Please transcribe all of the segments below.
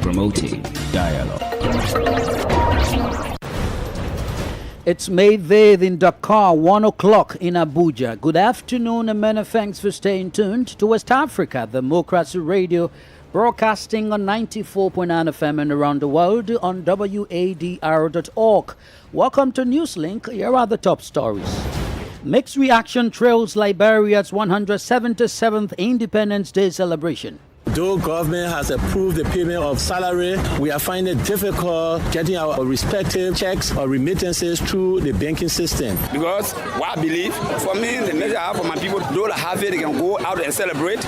promoting dialogue. It's May there in Dakar, 1 o'clock in Abuja. Good afternoon and many thanks for staying tuned to West Africa, Democracy Radio, broadcasting on 94.9 FM and around the world on WADR.org. Welcome to NEWSLINK. Here are the top stories. Mixed reaction trails Liberia's 177th Independence Day celebration. Though government has approved the payment of salary, we are finding it difficult getting our respective checks or remittances through the banking system. Because what I believe, for me, the measure I have for my people, those that have it, they can go out and celebrate,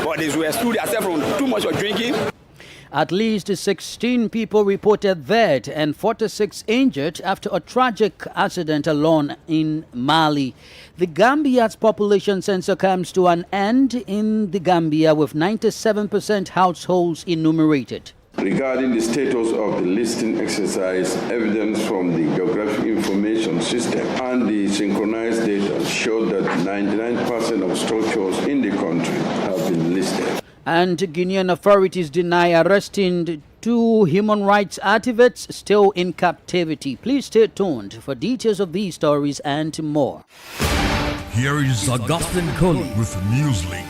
but they will exclude themselves from too much of drinking. At least 16 people reported dead and 46 injured after a tragic accident alone in Mali. The Gambia's population census comes to an end in the Gambia with 97% households enumerated. Regarding the status of the listing exercise, evidence from the Geographic Information System and the synchronized data showed that 99% of structures in the country have been listed. And Guinean authorities deny arresting 2 human rights activists still in captivity. Please stay tuned for details of these stories and more. Here is Augustine Coley with NEWSLINK.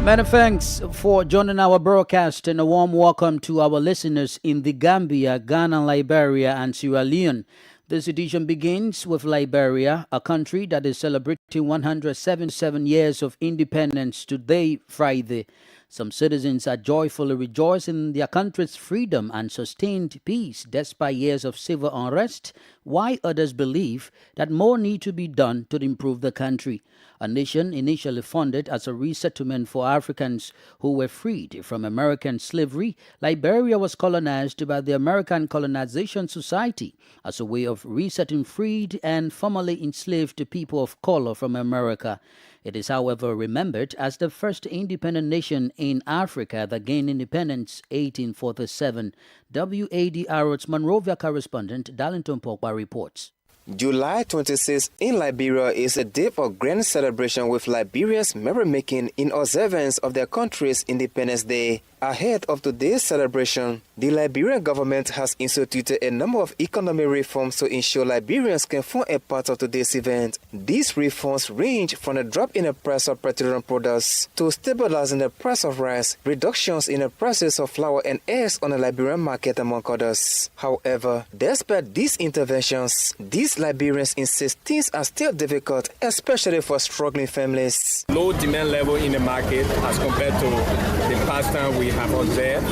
Many thanks for joining our broadcast and a warm welcome to our listeners in the Gambia, Ghana, Liberia, and Sierra Leone. This edition begins with Liberia, a country that is celebrating 177 years of independence today, Friday. Some citizens are joyfully rejoicing in their country's freedom and sustained peace despite years of civil unrest, while others believe that more need to be done to improve the country. A nation initially founded as a resettlement for Africans who were freed from American slavery, Liberia was colonized by the American Colonization Society as a way of resetting freed and formerly enslaved people of color from America. It is, however, remembered as the first independent nation in Africa that gained independence 1847. WADR's Monrovia correspondent Darlington Pogba reports. July 26 in Liberia is a day for grand celebration with Liberians merrymaking in observance of their country's Independence Day. Ahead of today's celebration, the Liberian government has instituted a number of economic reforms to ensure Liberians can form a part of today's event. These reforms range from a drop in the price of petroleum products to stabilizing the price of rice, reductions in the prices of flour and eggs on the Liberian market, among others. However, despite these interventions, these Liberians insist things are still difficult, especially for struggling families. Low demand level in the market as compared to the past time we have observed.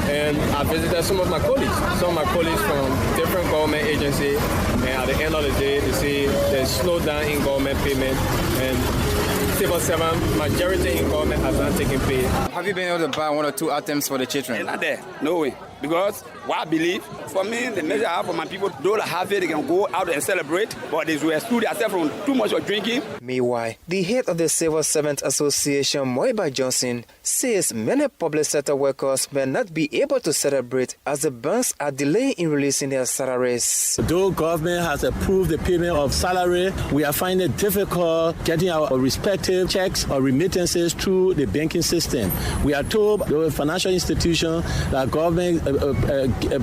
And I visited some of my colleagues from different government agencies, and at the end of the day, they see the slowdown in government payment, and civil servant majority in government has not taken pay. Have you been able to buy 1 or 2 items for the children? Not there, no way. Because what I believe, for me, the measure I have for my people, those that have it, they can go out and celebrate, but they will exclude themselves from too much of drinking. Meanwhile, the head of the Civil Servant Association, Moiba Johnson, says many public sector workers may not be able to celebrate as the banks are delaying in releasing their salaries. Though government has approved the payment of salary, we are finding it difficult getting our respective checks or remittances through the banking system. We are told the financial institution that government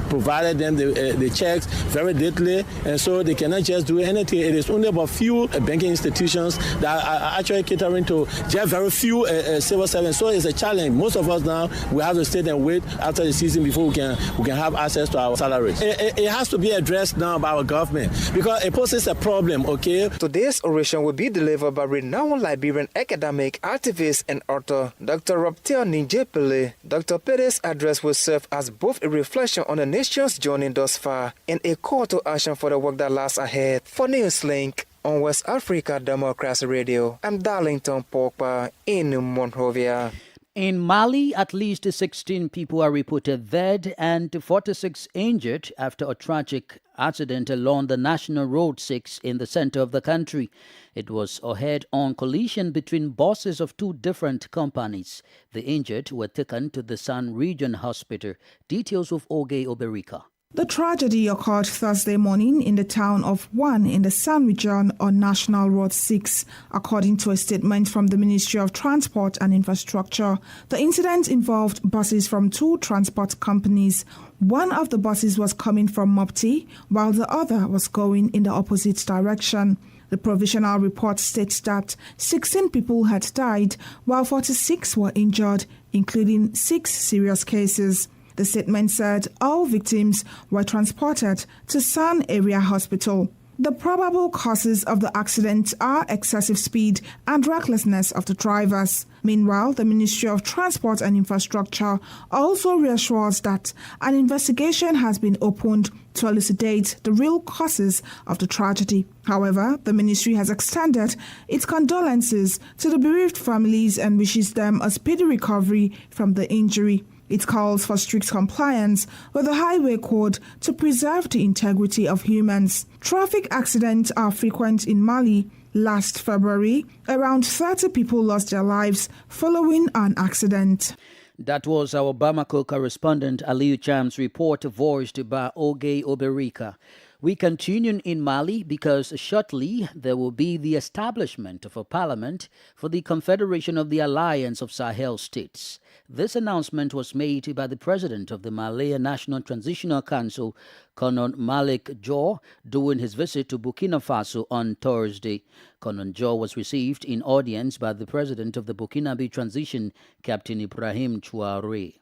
provided them the checks very lately, and so they cannot just do anything. It is only about few banking institutions that are actually catering to just very few civil servants. So it's a challenge. Most of us now, we have to stay and wait after the season before we can have access to our salaries. It has to be addressed now by our government because it poses a problem, okay? Today's oration will be delivered by renowned Liberian academic, activist, and author Dr. Raphael Ninjepele. Dr. Pere's address will serve as both a reflection on the nation's journey thus far and a call to action for the work that lies ahead. For NEWSLINK on West Africa Democracy Radio, I'm Darlington Pogba in Monrovia. In Mali, at least 16 people are reported dead and 46 injured after a tragic accident along the National Road 6 in the center of the country. It was a head-on collision between buses of 2 different companies. The injured were taken to the San Region Hospital. Details of Oge Oberika. The tragedy occurred Thursday morning in the town of Wan in the San region on National Road 6, according to a statement from the Ministry of Transport and Infrastructure. The incident involved buses from two transport companies. One of the buses was coming from Mopti, while the other was going in the opposite direction. The provisional report states that 16 people had died, while 46 were injured, including 6 serious cases. The statement said all victims were transported to San Area Hospital. The probable causes of the accident are excessive speed and recklessness of the drivers. Meanwhile, the Ministry of Transport and Infrastructure also reassures that an investigation has been opened to elucidate the real causes of the tragedy. However, the ministry has extended its condolences to the bereaved families and wishes them a speedy recovery from the injury. It calls for strict compliance with the highway code to preserve the integrity of humans. Traffic accidents are frequent in Mali. Last February, around 30 people lost their lives following an accident. That was our Bamako correspondent Aliyu Cham's report voiced by Oge Oberika. We continue in Mali because shortly there will be the establishment of a parliament for the Confederation of the Alliance of Sahel States. This announcement was made by the president of the Malian National Transitional Council, Colonel Malik Jaw, during his visit to Burkina Faso on Thursday. Colonel Jaw was received in audience by the president of the Burkinabe Transition, Captain Ibrahim Chouare.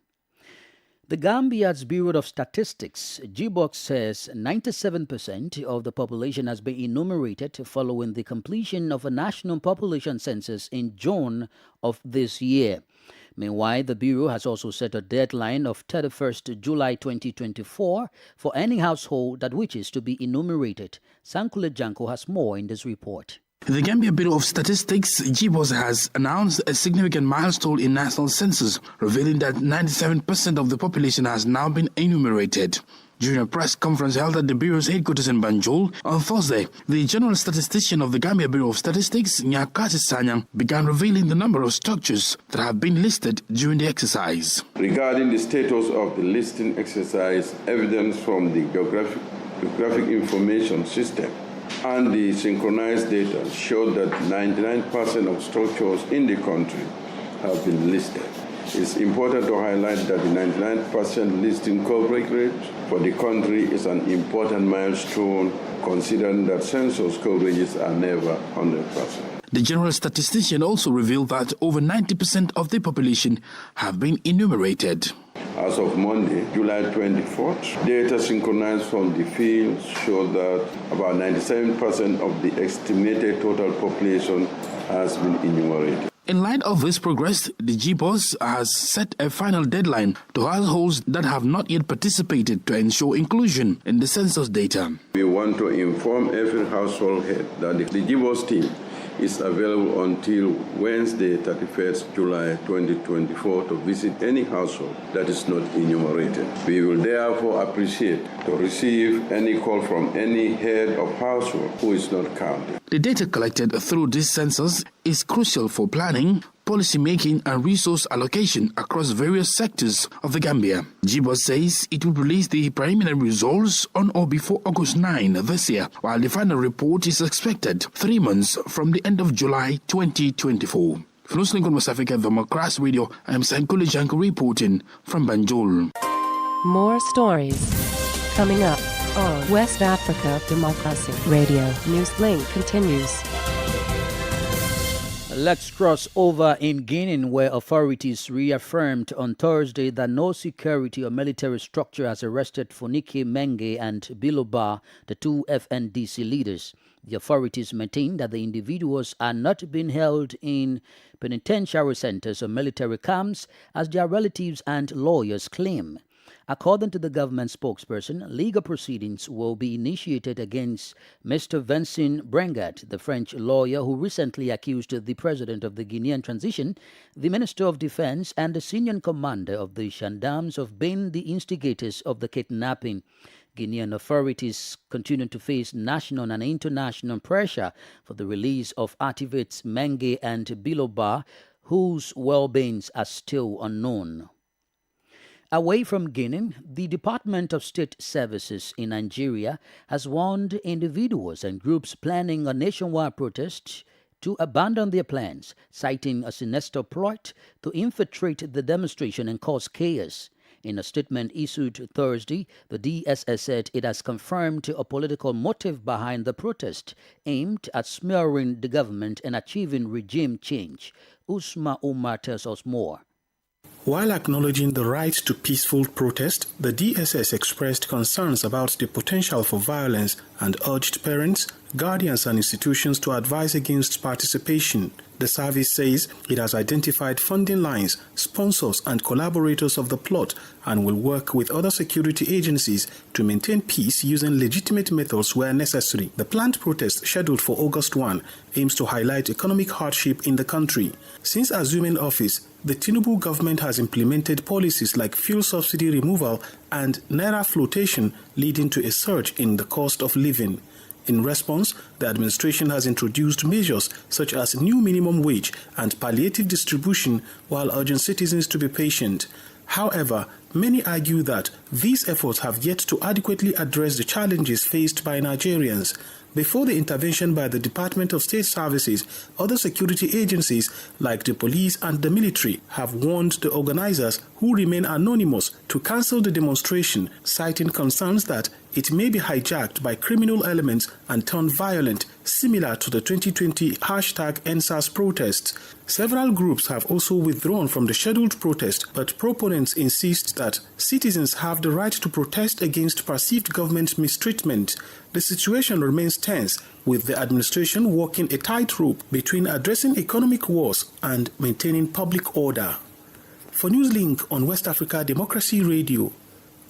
The Gambia's Bureau of Statistics, GBOX, says 97% of the population has been enumerated following the completion of a national population census in June of this year. Meanwhile, the Bureau has also set a deadline of 31st July 2024 for any household that wishes to be enumerated. Sankule Janko has more in this report. The Gambia Bureau of Statistics, GBOS, has announced a significant milestone in national census, revealing that 97% of the population has now been enumerated. During a press conference held at the Bureau's headquarters in Banjul on Thursday, the General Statistician of the Gambia Bureau of Statistics, Nyakati Sanyang, began revealing the number of structures that have been listed during the exercise. Regarding the status of the listing exercise, evidence from the geographic information system and the synchronized data showed that 99% of structures in the country have been listed. It's important to highlight that the 99% listing coverage rate for the country is an important milestone, considering that census coverages are never 100%. The General Statistician also revealed that over 90% of the population have been enumerated. As of Monday, July 24th, data synchronized from the field showed that about 97% of the estimated total population has been enumerated. In light of this progress, the GBOS has set a final deadline to households that have not yet participated to ensure inclusion in the census data. We want to inform every household head that the GBOS team is available until Wednesday, 31st July 2024 to visit any household that is not enumerated. We will therefore appreciate to receive any call from any head of household who is not counted. The data collected through this census is crucial for planning, policy making and resource allocation across various sectors of the Gambia. GBOS says it will release the preliminary results on or before August 9 this year, while the final report is expected 3 months from the end of July 2024. For NEWSLINK on West Africa Democracy Radio, I am Sankule Janko reporting from Banjul. More stories coming up on West Africa Democracy Radio. NEWSLINK continues. Let's cross over in Guinea, where authorities reaffirmed on Thursday that no security or military structure has arrested Fonike Menge and Biloba, the two FNDC leaders. The authorities maintain that the individuals are not being held in penitentiary centers or military camps, as their relatives and lawyers claim. According to the government spokesperson, legal proceedings will be initiated against Mr. Vincent Brengat, the French lawyer who recently accused the president of the Guinean transition, the Minister of Defense, and the senior commander of the gendarmes of being the instigators of the kidnapping. Guinean authorities continue to face national and international pressure for the release of activists Menge and Biloba, whose well-beings are still unknown. Away from Guinea, the Department of State Services in Nigeria has warned individuals and groups planning a nationwide protest to abandon their plans, citing a sinister plot to infiltrate the demonstration and cause chaos. In a statement issued Thursday, the DSS said it has confirmed a political motive behind the protest aimed at smearing the government and achieving regime change. Usma Umar tells us more. While acknowledging the right to peaceful protest, the DSS expressed concerns about the potential for violence and urged parents, guardians and institutions to advise against participation. The service says it has identified funding lines, sponsors and collaborators of the plot and will work with other security agencies to maintain peace using legitimate methods where necessary. The planned protest, scheduled for August 1, aims to highlight economic hardship in the country. Since assuming office, the Tinubu government has implemented policies like fuel subsidy removal and naira flotation, leading to a surge in the cost of living. In response, the administration has introduced measures such as new minimum wage and palliative distribution while urging citizens to be patient. However, many argue that these efforts have yet to adequately address the challenges faced by Nigerians. Before the intervention by the Department of State Services, other security agencies like the police and the military have warned the organizers, who remain anonymous, to cancel the demonstration, citing concerns that it may be hijacked by criminal elements and turn violent, similar to the 2020 #EndSARS protests. Several groups have also withdrawn from the scheduled protest, but proponents insist that citizens have the right to protest against perceived government mistreatment. The situation remains tense, with the administration walking a tightrope between addressing economic woes and maintaining public order. For NEWSLINK on West Africa Democracy Radio,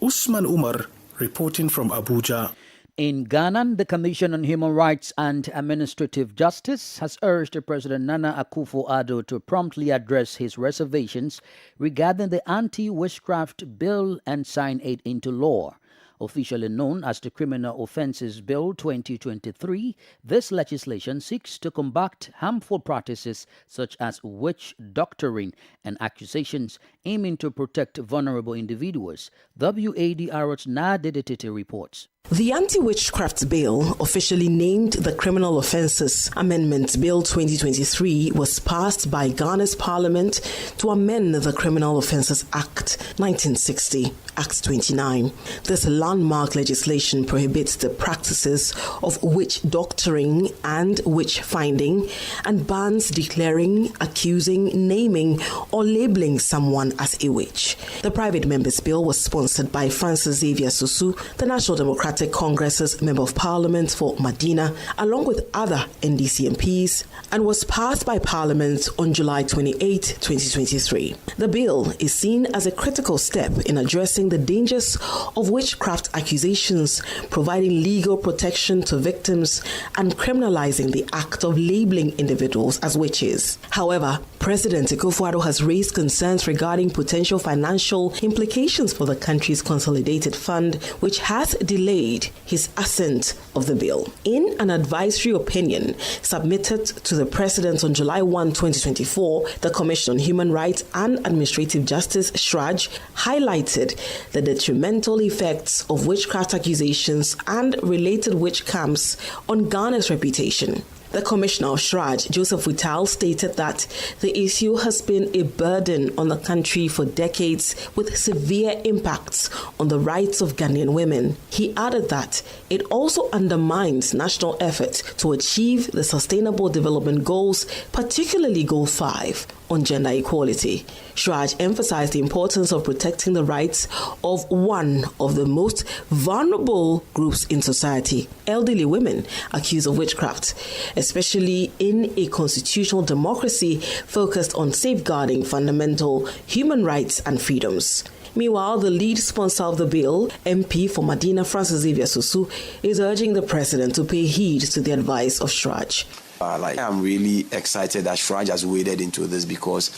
Usman Umar reporting from Abuja. In Ghana, the Commission on Human Rights and Administrative Justice has urged President Nana Akufo-Addo to promptly address his reservations regarding the anti-witchcraft bill and sign it into law. Officially known as the Criminal Offences Bill 2023, this legislation seeks to combat harmful practices such as witch doctoring and accusations, aiming to protect vulnerable individuals. WADR's Nadia Tete reports. The Anti-Witchcraft Bill, officially named the Criminal Offences Amendment Bill 2023, was passed by Ghana's Parliament to amend the Criminal Offences Act 1960, Act 29. This landmark legislation prohibits the practices of witch doctoring and witch finding and bans declaring, accusing, naming or labeling someone as a witch. The private members' bill was sponsored by Francis Xavier Susu, the National Democratic Congress's Member of Parliament for Medina, along with other NDC MPs, and was passed by Parliament on July 28, 2023. The bill is seen as a critical step in addressing the dangers of witchcraft accusations, providing legal protection to victims, and criminalizing the act of labeling individuals as witches. However, President Akufo-Addo has raised concerns regarding potential financial implications for the country's consolidated fund, which has delayed his assent of the bill. In an advisory opinion submitted to the President on July 1, 2024, the Commission on Human Rights and Administrative Justice, SHRAJ, highlighted the detrimental effects of witchcraft accusations and related witch camps on Ghana's reputation. The Commissioner of SHRAJ, Joseph Whittal, stated that the issue has been a burden on the country for decades, with severe impacts on the rights of Ghanaian women. He added that it also undermines national efforts to achieve the Sustainable Development Goals, particularly Goal 5 on gender equality. SHRAJ emphasized the importance of protecting the rights of one of the most vulnerable groups in society, elderly women accused of witchcraft, especially in a constitutional democracy focused on safeguarding fundamental human rights and freedoms. Meanwhile, the lead sponsor of the bill, MP for Medina Francis Xavier Susu, is urging the president to pay heed to the advice of SHRAJ. I'm really excited that SHRAJ has waded into this, because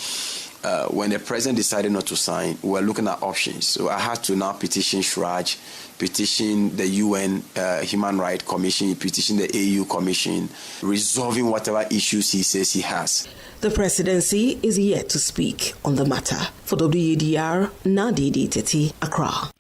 when the president decided not to sign, we were looking at options. So I had to now petition Shraj, petition the UN Human Rights Commission, petition the AU Commission, resolving whatever issues he says he has. The presidency is yet to speak on the matter. For WADR, Nadidi Teti, Accra.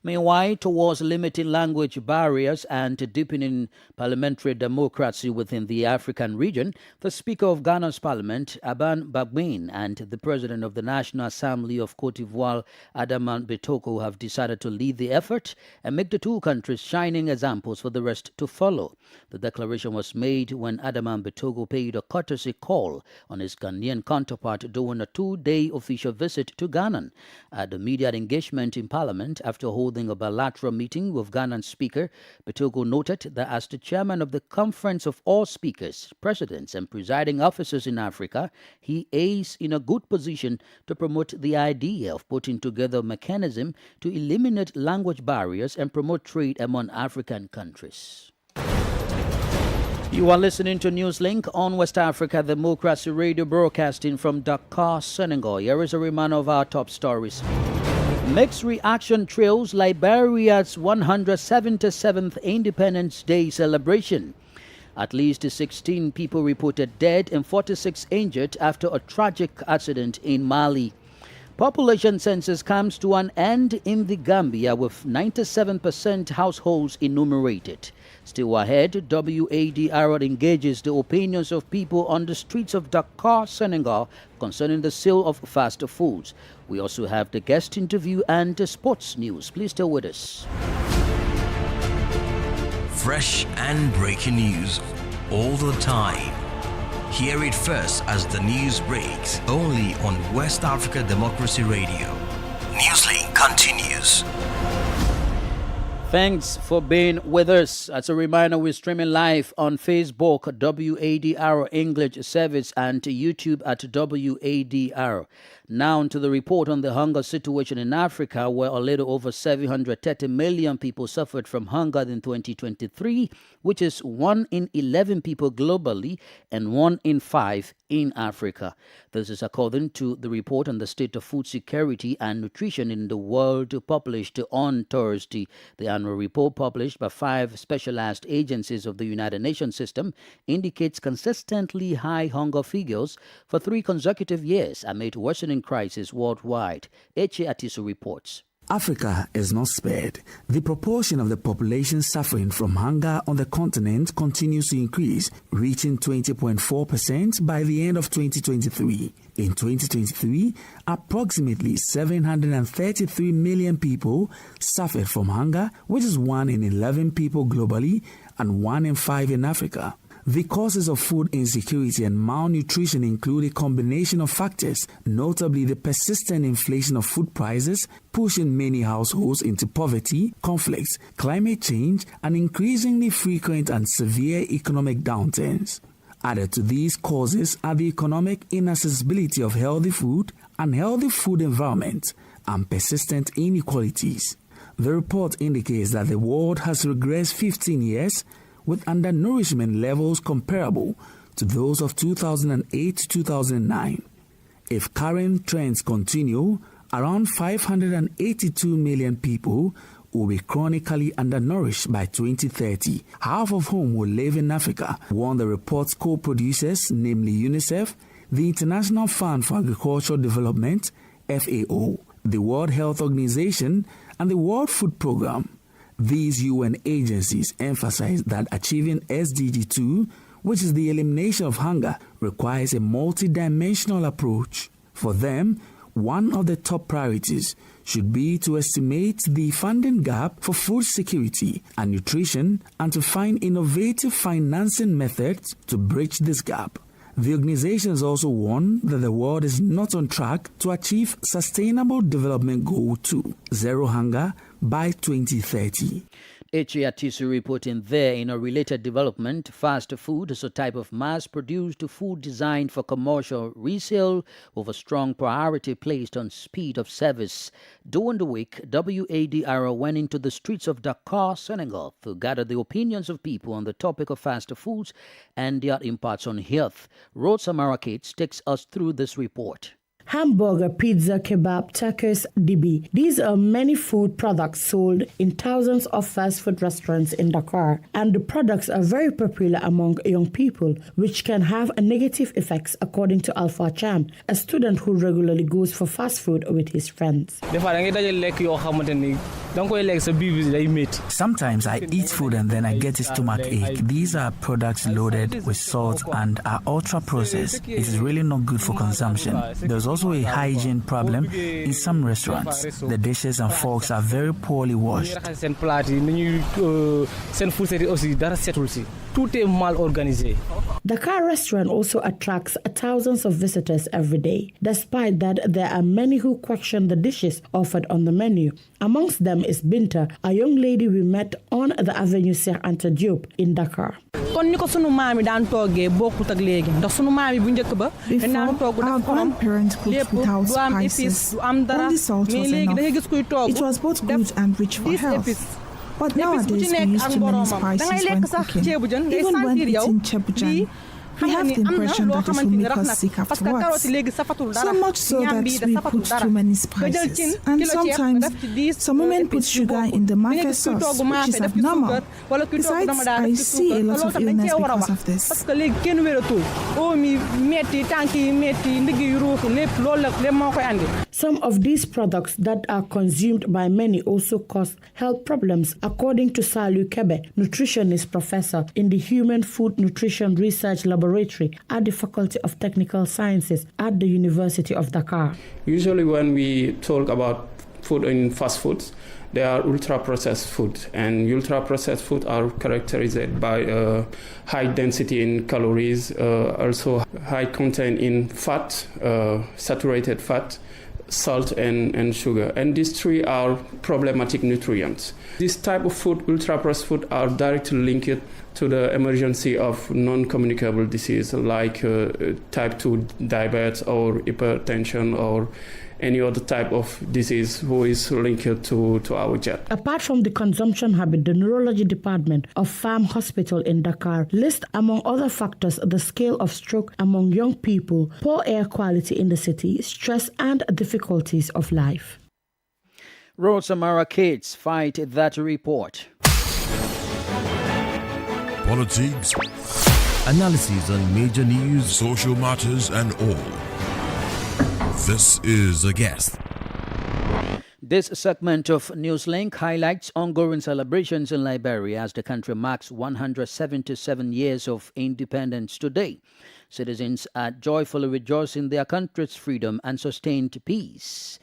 Meanwhile, towards limiting language barriers and deepening parliamentary democracy within the African region, the Speaker of Ghana's Parliament, Aban Bagbin, and the President of the National Assembly of Cote d'Ivoire, Adaman Betoko, have decided to lead the effort and make the two countries shining examples for the rest to follow. The declaration was made when Adaman Betoko paid a courtesy call on his Ghanaian counterpart during a 2-day official visit to Ghana. At the media engagement in Parliament after holding a bilateral meeting with Ghanaian Speaker, Betoko noted that as the chairman of the Conference of All Speakers, Presidents and Presiding Officers in Africa, he is in a good position to promote the idea of putting together a mechanism to eliminate language barriers and promote trade among African countries. You are listening to NEWSLINK on West Africa Democracy Radio, broadcasting from Dakar, Senegal. Here is a reminder of our top stories. Mixed reaction trails Liberia's 177th Independence Day celebration. At least 16 people reported dead and 46 injured after a tragic accident in Mali. Population census comes to an end in the Gambia with 97% households enumerated. Still ahead, WADR engages the opinions of people on the streets of Dakar, Senegal, concerning the sale of fast foods. We also have the guest interview and the sports news. Please stay with us. Fresh and breaking news all the time. Hear it first as the news breaks, only on West Africa Democracy Radio. NEWSLINK continues. Thanks for being with us. As a reminder, we're streaming live on Facebook, WADR English Service, and YouTube at WADR. Now to the report on the hunger situation in Africa, where a little over 730 million people suffered from hunger in 2023, which is 1 in 11 people globally and 1 in 5 in Africa. This is according to the report on the state of food security and nutrition in the world published on Thursday. The annual report, published by 5 specialized agencies of the United Nations system, indicates consistently high hunger figures for 3 consecutive years amid worsening crisis worldwide. Eche Atisu reports. Africa is not spared. The proportion of the population suffering from hunger on the continent continues to increase, reaching 20.4% by the end of 2023. In 2023, approximately 733 million people suffered from hunger, which is 1 in 11 people globally and 1 in 5 in Africa. The causes of food insecurity and malnutrition include a combination of factors, notably the persistent inflation of food prices, pushing many households into poverty, conflicts, climate change, and increasingly frequent and severe economic downturns. Added to these causes are the economic inaccessibility of healthy food, unhealthy food environment, and persistent inequalities. The report indicates that the world has regressed 15 years with undernourishment levels comparable to those of 2008 to 2009. If current trends continue, around 582 million people will be chronically undernourished by 2030, half of whom will live in Africa, warned the report's co-producers, namely UNICEF, the International Fund for Agricultural Development, FAO, the World Health Organization, and the World Food Programme. These UN agencies emphasize that achieving SDG 2, which is the elimination of hunger, requires a multidimensional approach. For them, one of the top priorities should be to estimate the funding gap for food security and nutrition and to find innovative financing methods to bridge this gap. The organizations also warn that the world is not on track to achieve Sustainable Development Goal 2, zero hunger, by 2030. Eche Atisu reporting there. In a related development, fast food is a type of mass-produced food designed for commercial resale with a strong priority placed on speed of service. During the week, WADR went into the streets of Dakar, Senegal, to gather the opinions of people on the topic of fast foods and their impacts on health. Rod Samarakates takes us through this report. hamburger, pizza, kebab, tacos, dibi. These are many food products sold in thousands of fast food restaurants in Dakar, and the products are very popular among young people, which can have a negative effects according to Alpha Cham, a student who regularly goes for fast food with his friends. Sometimes I eat food and then I get a stomach ache. These are products loaded with salt and are ultra processed. It is really not good for consumption. There's also a hygiene problem in some restaurants. The dishes and forks are very poorly washed. Dakar restaurant also attracts thousands of visitors every day. Despite that, there are many who question the dishes offered on the menu. Amongst them is Binta, a young lady we met on the Avenue Cheikh Anta Diop in Dakar. Before, our grandparents cooked without spices. Only salt was enough. It was both good and rich for health. But nowadays we use too many spices when cooking. Even when eating chebujan, we have the impression that this will make us sick afterwards. So much so that we put too many spices. And sometimes some women put sugar in the mafia sauce, which is abnormal. Besides, I see a lot of illness because of this. Some of these products that are consumed by many also cause health problems, according to Salu Kebe, nutritionist professor in the Human Food Nutrition Research Laboratory at the Faculty of Technical Sciences at the University of Dakar. Usually when we talk about food in fast foods, they are ultra-processed food, and ultra-processed food are characterized by high density in calories, also high content in fat, saturated fat, salt and sugar. And these three are problematic nutrients. This type of food, ultra-processed food, are directly linked to the emergency of non-communicable disease like type 2 diabetes or hypertension or any other type of disease who is linked to our jet. Apart from the consumption habit, the neurology department of Farm Hospital in Dakar lists among other factors the scale of stroke among young people, poor air quality in the city, stress and difficulties of life. Road Samara kids fight that report. Politics, analysis on major news, social matters and all. This is A Guest. This segment of NEWSLINK highlights ongoing celebrations in Liberia as the country marks 177 years of independence today. Citizens are joyfully rejoicing their country's freedom and sustained peace.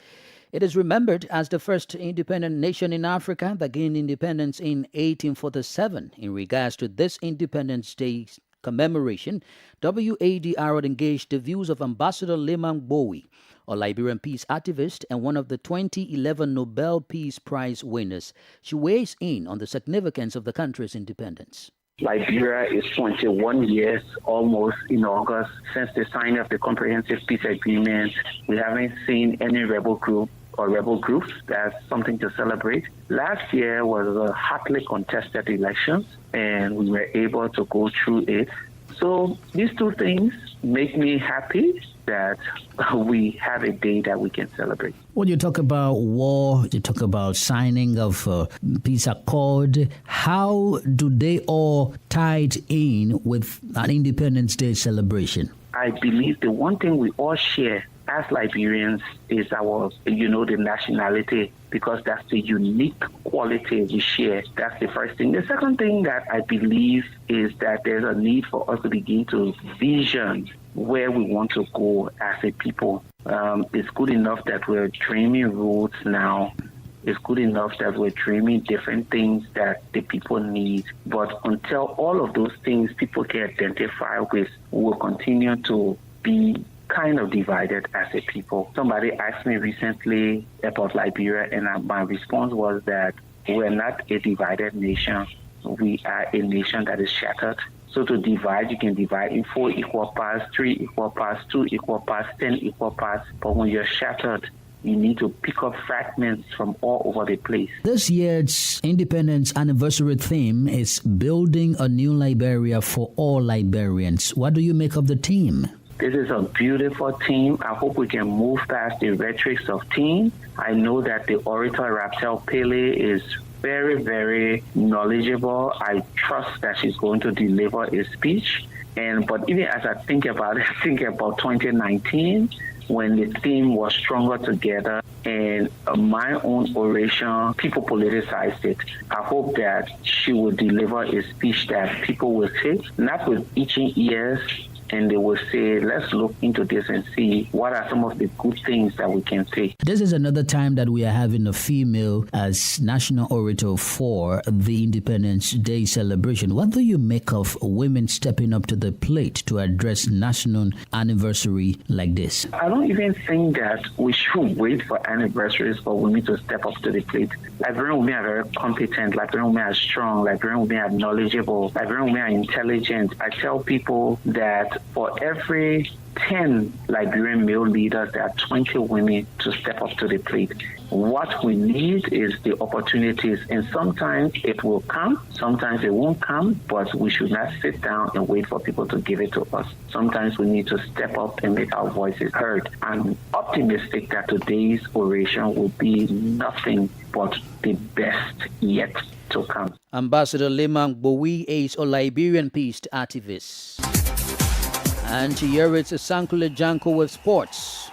It is remembered as the first independent nation in Africa that gained independence in 1847. In regards to this Independence Day commemoration, WADR engaged the views of Ambassador Leman Bowie, a Liberian peace activist and one of the 2011 Nobel Peace Prize winners. She weighs in on the significance of the country's independence. Liberia is 21 years almost in August since the signing of the Comprehensive Peace Agreement. We haven't seen any rebel group or rebel groups. That's something to celebrate. Last year was a hotly contested elections, and we were able to go through it. So these two things make me happy that we have a day that we can celebrate. When you talk about war, you talk about signing of peace accord, how do they all tied in with an Independence Day celebration? I believe the one thing we all share as Liberians is our, the nationality, because that's the unique quality we share. That's the first thing. The second thing that I believe is that there's a need for us to begin to vision where we want to go as a people. It's good enough that we're dreaming roads now. It's good enough that we're dreaming different things that the people need. But until all of those things people can identify with, we'll continue to be kind of divided as a people. Somebody asked me recently about Liberia, and my response was that we're not a divided nation. We are a nation that is shattered. So to divide, you can divide in 4 equal parts, 3 equal parts, 2 equal parts, 10 equal parts. But when you're shattered, you need to pick up fragments from all over the place. This year's Independence Anniversary theme is Building a New Liberia for All Liberians. What do you make of the theme? This is a beautiful team. I hope we can move past the rhetorics of team. I know that the orator Raphael Pele is very, very knowledgeable. I trust that she's going to deliver a speech. But even as I think about it, I think about 2019 when the theme was stronger together, and my own oration, people politicized it. I hope that she will deliver a speech that people will take, not with itching ears, and they will say, let's look into this and see what are some of the good things that we can say. This is another time that we are having a female as national orator for the Independence Day celebration. What do you make of women stepping up to the plate to address national anniversary like this? I don't even think that we should wait for anniversaries for women to step up to the plate. Liberian women are very competent, Liberian women are strong, Liberian women are knowledgeable, Liberian women are intelligent. I tell people that for every 10 Liberian male leaders, there are 20 women to step up to the plate. What we need is the opportunities, and sometimes it will come, sometimes it won't come, but we should not sit down and wait for people to give it to us. Sometimes we need to step up and make our voices heard. I'm optimistic that today's oration will be nothing but the best yet to come. Ambassador Lemang Bowie is a Liberian peace activist. And here it's Sankule Janko with sports.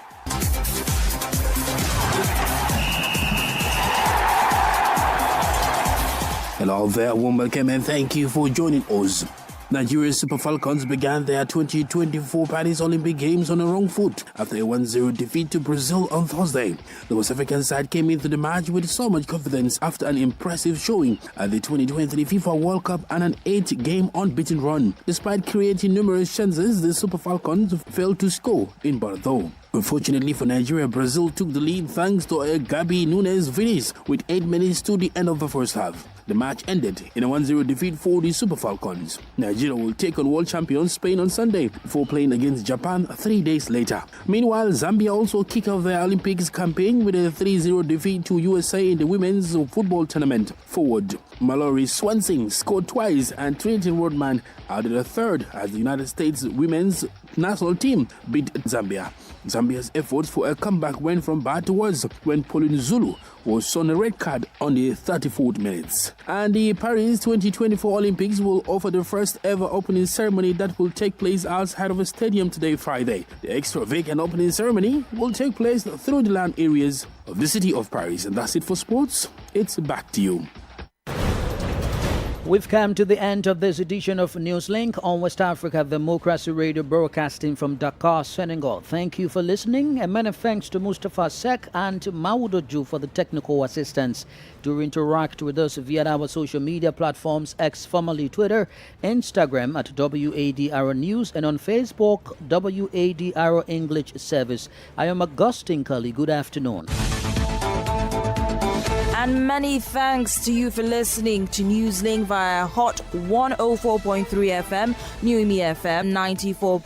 Hello there, warm welcome and thank you for joining us. Nigeria's Super Falcons began their 2024 Paris Olympic Games on the wrong foot after a 1-0 defeat to Brazil on Thursday. The West African side came into the match with so much confidence after an impressive showing at the 2023 FIFA World Cup and an 8-game unbeaten run. Despite creating numerous chances, the Super Falcons failed to score in Bordeaux. Unfortunately for Nigeria, Brazil took the lead thanks to a Gabi Nunes finish with 8 minutes to the end of the first half. The match ended in a 1-0 defeat for the Super Falcons. Nigeria will take on world champions Spain on Sunday before playing against Japan 3 days later. Meanwhile, Zambia also kicked off their Olympics campaign with a 3-0 defeat to USA in the women's football tournament. Forward Mallory Swansing scored twice and Trinity Rodman added a third as the United States women's national team beat Zambia. Zambia's efforts for a comeback went from bad to worse when Pauline Zulu was shown a red card on the 34th minutes. And the Paris 2024 Olympics will offer the first ever opening ceremony that will take place outside of a stadium today, Friday. The extravagant opening ceremony will take place through the land areas of the city of Paris. And that's it for sports. It's back to you. We've come to the end of this edition of NewsLink on West Africa Democracy Radio, broadcasting from Dakar, Senegal. Thank you for listening, and many thanks to Mustafa Sek and Maudoju for the technical assistance. Do interact with us via our social media platforms, X formerly Twitter, Instagram at WADR News, and on Facebook, WADR English Service. I am Augustine Cully. Good afternoon. And many thanks to you for listening to NewsLink via Hot 104.3 FM, New Me FM 94.